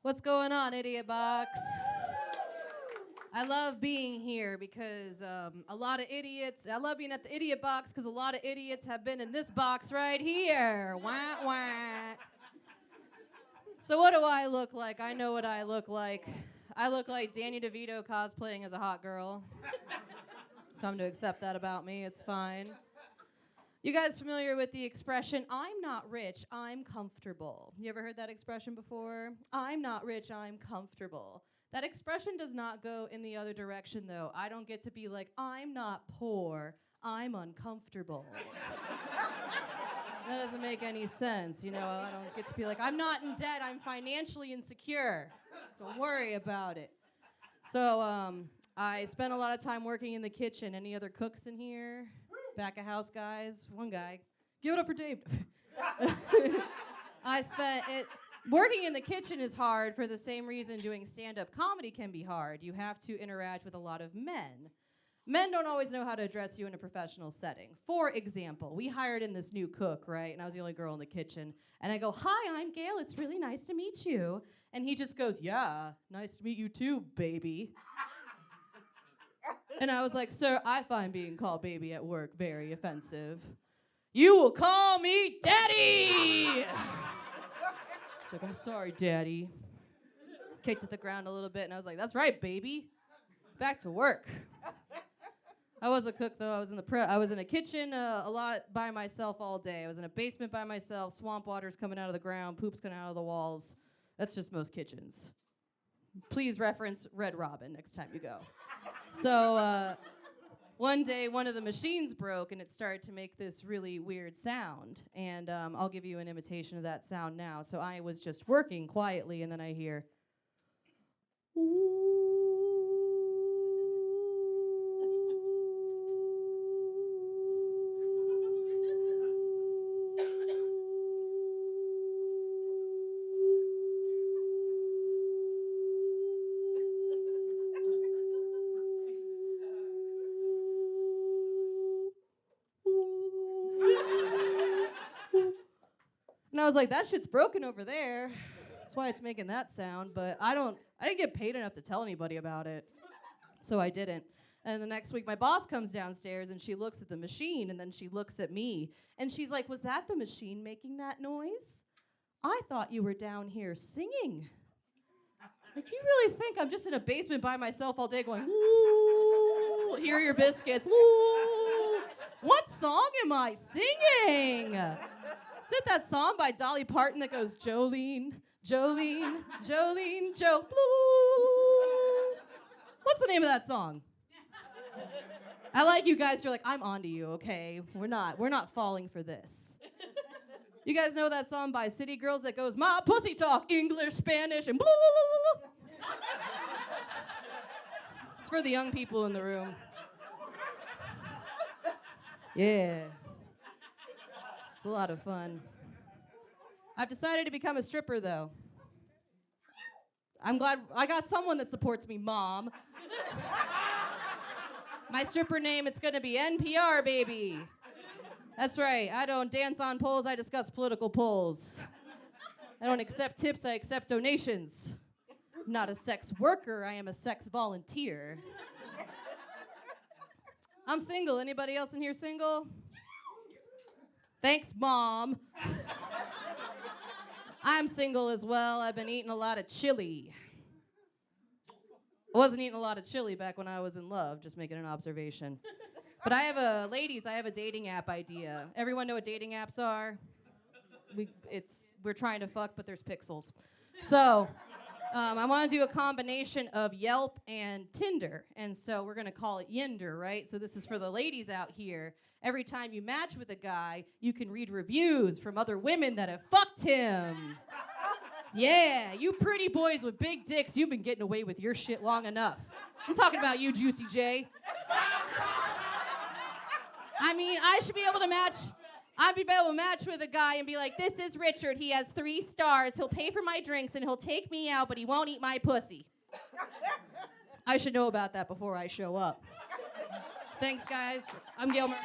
What's going on, Idiot Box? I love being here because a lot of idiots, I love being at the Idiot Box because a lot of idiots have been in this box right here. Wah, wah. So what do I look like? I know what I look like. I look like Danny DeVito cosplaying as a hot girl. Come to accept that about me, it's fine. You guys familiar with the expression, I'm not rich, I'm comfortable? You ever heard that expression before? I'm not rich, I'm comfortable. That expression does not go in the other direction, though. I don't get to be like, I'm not poor, I'm uncomfortable. That doesn't make any sense, you know? I don't get to be like, I'm not in debt, I'm financially insecure. Don't worry about it. So, I spent a lot of time working in the kitchen. Any other cooks in here? Back of house guys? One guy. Give it up for Dave. Working in the kitchen is hard for the same reason doing stand-up comedy can be hard. You have to interact with a lot of men. Men don't always know how to address you in a professional setting. For example, we hired in this new cook, right? And I was the only girl in the kitchen. And I go, hi, I'm Gail. It's really nice to meet you. And he just goes, yeah, nice to meet you too, baby. And I was like, sir, I find being called baby at work very offensive. You will call me daddy! He's like, I'm sorry, daddy. Kicked to the ground a little bit, and I was like, that's right, baby. Back to work. I was a cook, though. I was in a kitchen a lot by myself all day. I was in a basement by myself, swamp water's coming out of the ground, poop's coming out of the walls. That's just most kitchens. Please reference Red Robin next time you go. So one day, one of the machines broke, and it started to make this really weird sound. And I'll give you an imitation of that sound now. So I was just working quietly, and then I hear, ooh. And I was like, that shit's broken over there. That's why it's making that sound. But I didn't get paid enough to tell anybody about it. So I didn't. And the next week, my boss comes downstairs and she looks at the machine and then she looks at me. And she's like, was that the machine making that noise? I thought you were down here singing. Like, you really think I'm just in a basement by myself all day going, woo, here are your biscuits, woo. What song am I singing? Is it that song by Dolly Parton that goes, Jolene, Jolene, Jolene, Jo, blue? What's the name of that song? I like you guys. You're like, I'm onto you, okay? We're not falling for this. You guys know that song by City Girls that goes, my pussy talk, English, Spanish, and blue. It's for the young people in the room. Yeah. It's a lot of fun. I've decided to become a stripper, though. I'm glad I got someone that supports me, Mom. My stripper name, it's going to be NPR, baby. That's right. I don't dance on poles. I discuss political polls. I don't accept tips. I accept donations. I'm not a sex worker. I am a sex volunteer. I'm single. Anybody else in here single? Thanks, Mom. I'm single as well. I've been eating a lot of chili. I wasn't eating a lot of chili back when I was in love, just making an observation. But I have a dating app idea. Everyone know what dating apps are? We're trying to fuck, but there's pixels. So I want to do a combination of Yelp and Tinder. And so we're going to call it Yinder, right? So this is for the ladies out here. Every time you match with a guy, you can read reviews from other women that have fucked him. Yeah, you pretty boys with big dicks, you've been getting away with your shit long enough. I'm talking about you, Juicy J. I mean, I'd be able to match with a guy and be like, this is Richard, he has 3 stars, he'll pay for my drinks and he'll take me out, but he won't eat my pussy. I should know about that before I show up. Thanks, guys. I'm Gail Murray.